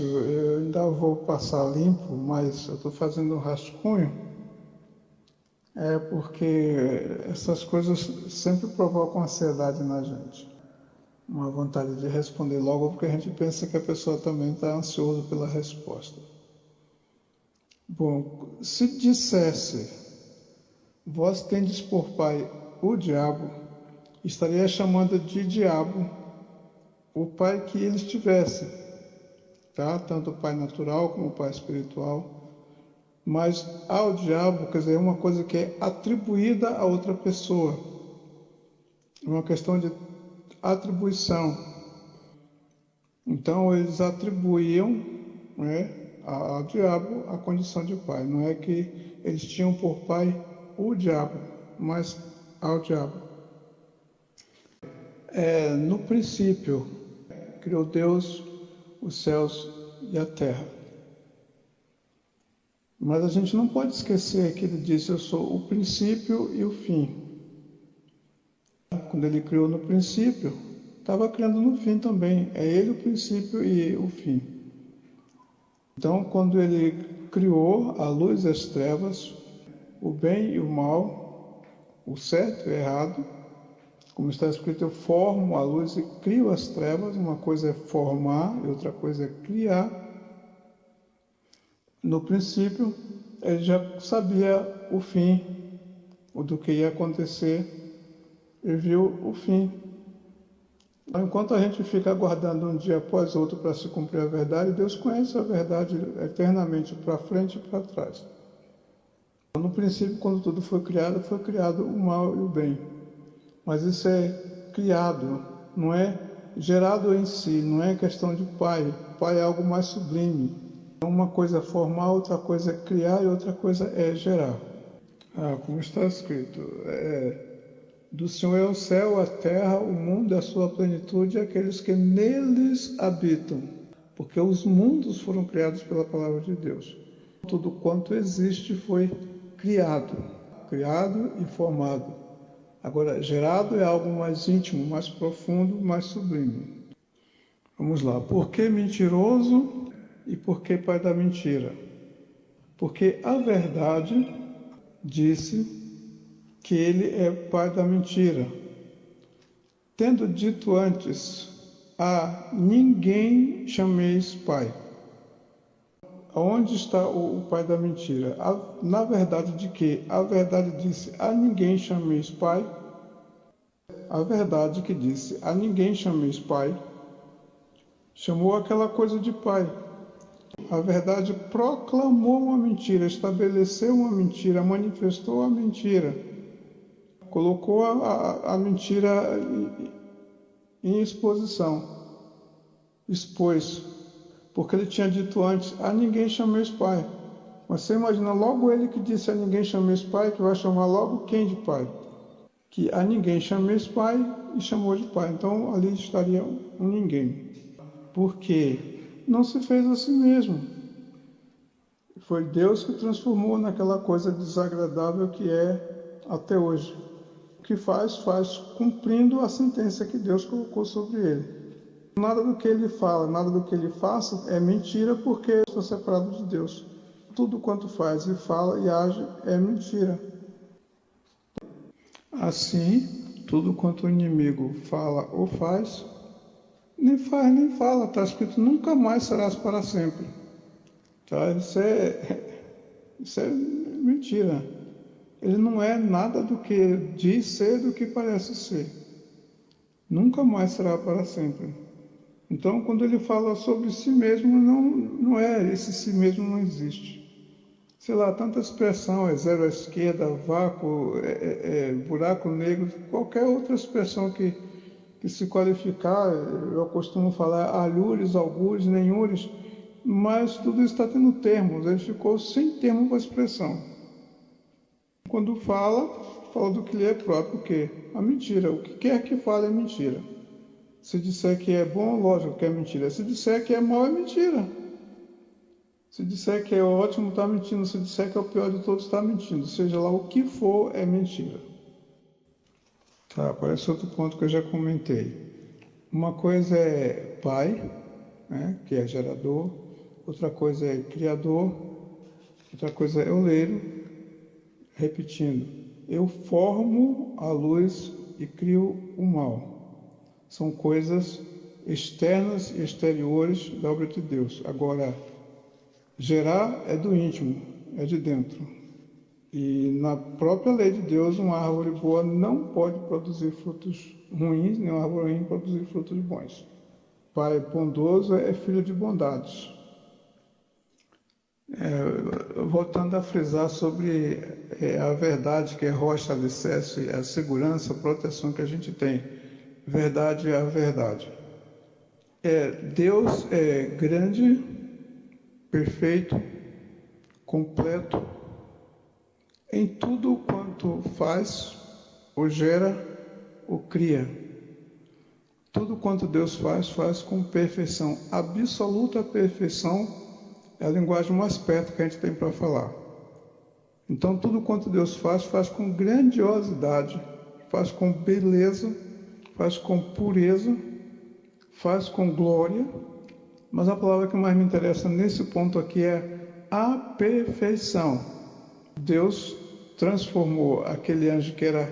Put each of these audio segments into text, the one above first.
Eu ainda vou passar limpo, mas eu estou fazendo um rascunho, porque essas coisas sempre provocam ansiedade na gente. Uma vontade de responder logo, porque a gente pensa que a pessoa também está ansiosa pela resposta. Bom, se dissesse, vós tendes por pai o diabo, estaria chamando de diabo o pai que eles tivessem, tá? Tanto o pai natural como o pai espiritual. Mas ao diabo, quer dizer, é uma coisa que é atribuída a outra pessoa. É uma questão de atribuição. Então eles atribuíam, ao diabo a condição de pai. Não é que eles tinham por pai o diabo, mas ao diabo. No princípio, criou Deus os céus e a terra. Mas a gente não pode esquecer que ele disse: eu sou o princípio e o fim. Quando ele criou no princípio, estava criando no fim também. É ele o princípio e o fim. Então, quando ele criou a luz e as trevas, o bem e o mal, o certo e o errado, como está escrito, eu formo a luz e crio as trevas. Uma coisa é formar e outra coisa é criar. No princípio, ele já sabia o fim, o do que ia acontecer, e viu o fim. Então, enquanto a gente fica aguardando um dia após outro para se cumprir a verdade, Deus conhece a verdade eternamente, para frente e para trás. No princípio, quando tudo foi criado o mal e o bem. Mas isso é criado, não é gerado em si, não é questão de pai. Pai é algo mais sublime. Uma coisa é formar, outra coisa é criar e outra coisa é gerar. Como está escrito, do Senhor é o céu, a terra, o mundo e a sua plenitude e aqueles que neles habitam. Porque os mundos foram criados pela palavra de Deus. Tudo quanto existe foi criado e formado. Agora, gerado é algo mais íntimo, mais profundo, mais sublime. Vamos lá. Por que mentiroso e por que pai da mentira? Porque a verdade disse que ele é pai da mentira, tendo dito antes: a ninguém chameis pai. Onde está o pai da mentira? Na verdade de que? A verdade disse: a ninguém chameis pai. A verdade que disse: a ninguém chameis pai, chamou aquela coisa de pai. A verdade proclamou uma mentira, estabeleceu uma mentira, manifestou a mentira, colocou a mentira em exposição, expôs, porque ele tinha dito antes: a ninguém chameis pai. Mas você imagina, logo ele que disse a ninguém chameis pai, que vai chamar logo quem de pai? Que a ninguém chameis pai e chamou de pai. Então ali estaria um ninguém. Porque não se fez a si mesmo. Foi Deus que transformou naquela coisa desagradável que é até hoje. O que faz cumprindo a sentença que Deus colocou sobre ele. Nada do que ele fala, nada do que ele faça é mentira, porque está separado de Deus. Tudo quanto faz e fala e age é mentira. Assim, tudo quanto o inimigo fala ou faz nem fala. Está escrito: nunca mais serás para sempre. Tá? Isso é mentira. Ele não é nada do que diz ser, do que parece ser. Nunca mais será para sempre. Então, quando ele fala sobre si mesmo, não é esse si mesmo, não existe. Sei lá, tanta expressão, é zero à esquerda, vácuo, buraco negro, qualquer outra expressão que se qualificar, eu costumo falar alhures, algures, nenhures, mas tudo isso está tendo termos, ele ficou sem termo para a expressão. Quando fala do que lhe é próprio, o quê? A mentira. O que quer que fale é mentira. Se disser que é bom, lógico que é mentira. Se disser que é mal, é mentira. Se disser que é ótimo, está mentindo. Se disser que é o pior de todos, está mentindo. Seja lá o que for, é mentira. Tá, parece outro ponto que eu já comentei. Uma coisa é pai, né, que é gerador. outra coisa é criador, outra coisa é oleiro. Repetindo, eu formo a luz e crio o mal. São coisas externas e exteriores da obra de Deus. Agora, gerar é do íntimo, é de dentro. E na própria lei de Deus, uma árvore boa não pode produzir frutos ruins, nem uma árvore ruim produzir frutos bons. Pai bondoso é filho de bondades. Voltando a frisar sobre a verdade, que é rocha, alicerce, a segurança, a proteção que a gente tem. Verdade é a verdade. Deus é grande, perfeito, completo, em tudo quanto faz, ou gera, ou cria. Tudo quanto Deus faz com perfeição, absoluta perfeição. É a linguagem mais perto que a gente tem para falar. Então, tudo quanto Deus faz com grandiosidade, faz com beleza, faz com pureza, faz com glória. Mas a palavra que mais me interessa nesse ponto aqui é a perfeição. Deus transformou aquele anjo que era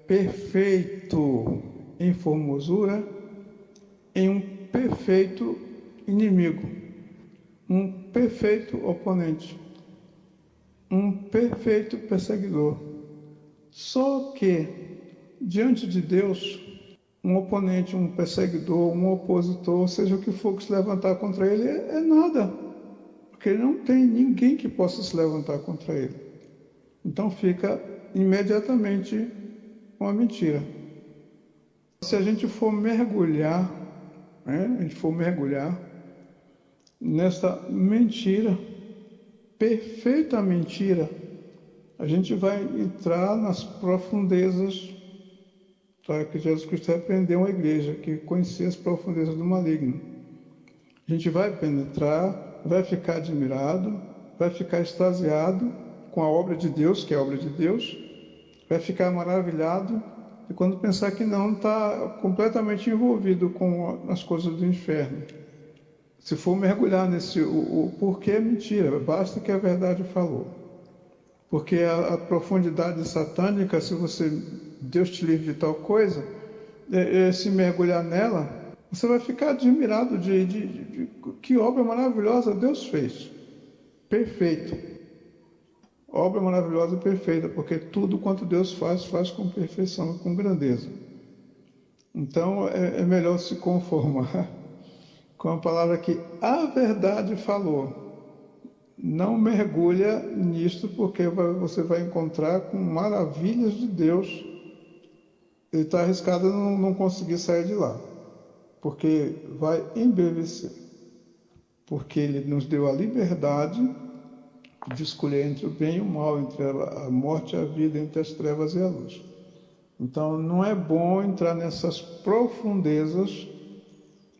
perfeito em formosura em um perfeito inimigo. Um perfeito oponente, um perfeito perseguidor. Só que, diante de Deus, um oponente, um perseguidor, um opositor, seja o que for que se levantar contra ele, é nada. Porque não tem ninguém que possa se levantar contra ele. Então fica imediatamente uma mentira. Se a gente for mergulhar, nessa mentira, perfeita mentira, a gente vai entrar nas profundezas, que Jesus Cristo repreendeu a igreja, que conhecia as profundezas do maligno. A gente vai penetrar, vai ficar admirado, vai ficar extasiado com a obra de Deus, que é a obra de Deus, vai ficar maravilhado, e quando pensar que não, está completamente envolvido com as coisas do inferno. Se for mergulhar o porquê é mentira, basta que a verdade falou. Porque a profundidade satânica, se Deus te livre de tal coisa, se mergulhar nela, você vai ficar admirado de que obra maravilhosa Deus fez. Perfeito. Obra maravilhosa e perfeita, porque tudo quanto Deus faz com perfeição, com grandeza. Então é melhor se conformar com a palavra que a verdade falou. Não mergulha nisto, porque você vai encontrar com maravilhas de Deus. Ele está arriscado a não conseguir sair de lá, porque vai embevecer. Porque ele nos deu a liberdade de escolher entre o bem e o mal, entre a morte e a vida, entre as trevas e a luz. Então não é bom entrar nessas profundezas,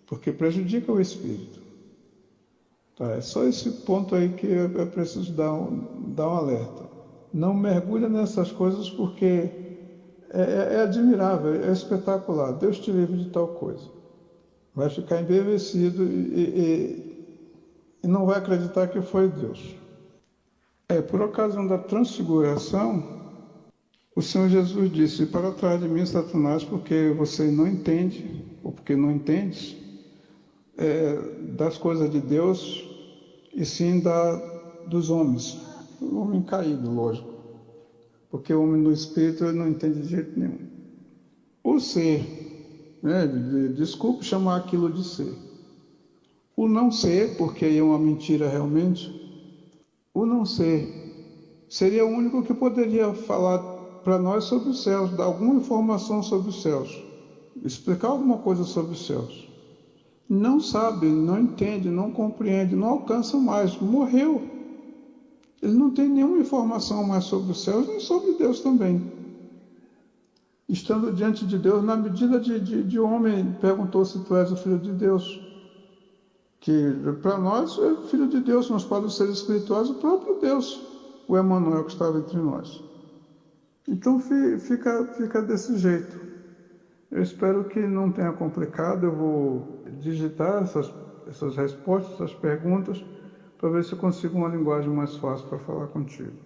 porque prejudica o espírito. Tá, é só esse ponto aí que é preciso dar um alerta. Não mergulha nessas coisas, porque é admirável, é espetacular. Deus te livre de tal coisa. Vai ficar embevecido e não vai acreditar que foi Deus. Por ocasião da transfiguração, o Senhor Jesus disse: para trás de mim, Satanás, porque você não entende, ou porque não entendes, das coisas de Deus, e sim dos homens. O homem caído, lógico. Porque o homem do espírito ele não entende de jeito nenhum. O ser, desculpe chamar aquilo de ser. O não ser, porque aí é uma mentira realmente, o não ser seria o único que poderia falar para nós sobre os céus, dar alguma informação sobre os céus, explicar alguma coisa sobre os céus. Não sabe, não entende, não compreende, não alcança mais, morreu. Ele não tem nenhuma informação mais sobre os céus, nem sobre Deus também. Estando diante de Deus, na medida de homem, perguntou se tu és o Filho de Deus. Que para nós é o Filho de Deus, mas para os seres espirituais o próprio Deus, o Emmanuel que estava entre nós. Então fica desse jeito. Eu espero que não tenha complicado. Eu vou digitar essas respostas, essas perguntas, para ver se eu consigo uma linguagem mais fácil para falar contigo.